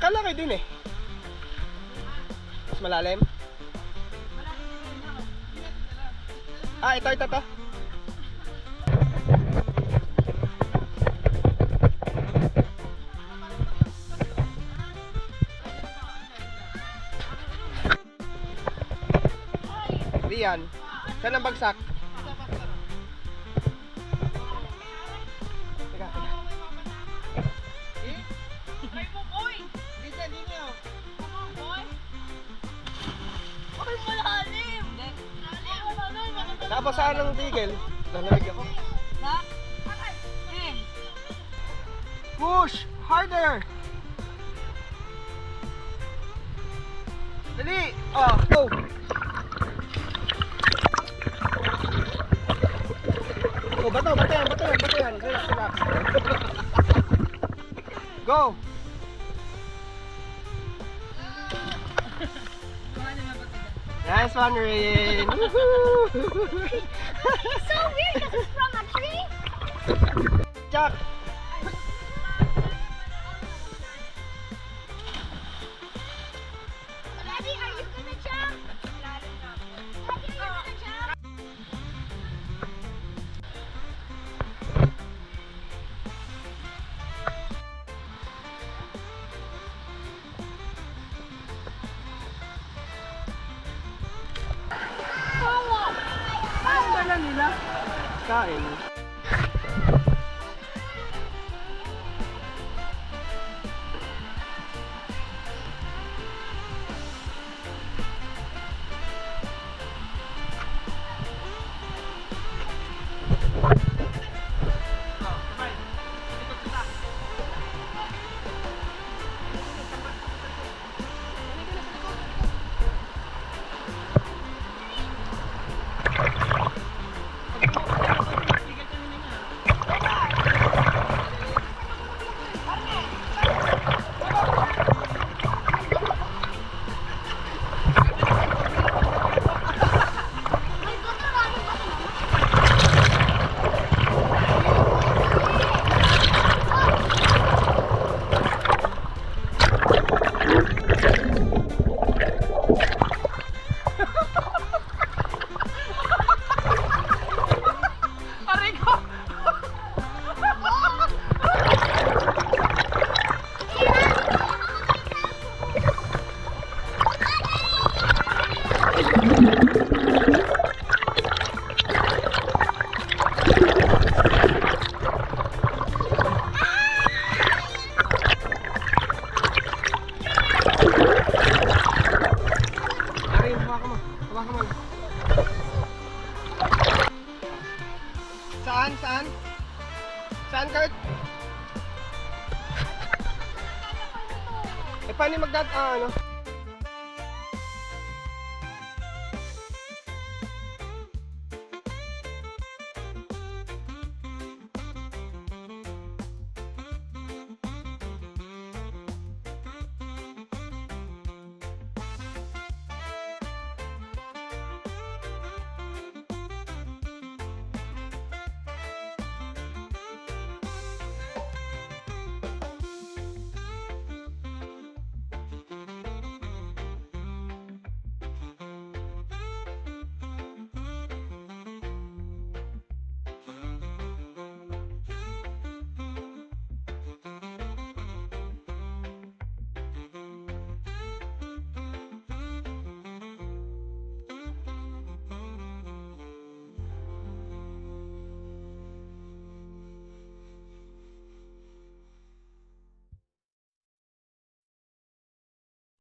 Kalaki din eh. Mas malalim? Ah, ito. Rian, saan ang bagsak? Teka. Try mo, boy! Listen, hindi niyo. Ano, boy? Ay, malalim! Malalim! Tapos saan ang tigil? Lalamig ako. Na? Push! Harder! Dali! Oh, go! Oh, bato yan. Relax. Go! Nice one, Rin! It's so weird because it's from a tree. Jack! Daddy, are you gonna jump? Daddy, are you gonna jump? Ang dala nila. Kain. Aray ko! Arin, hawakan mo. Hawakan mo. Saan? Saan, Kurt? Eh, paano ano?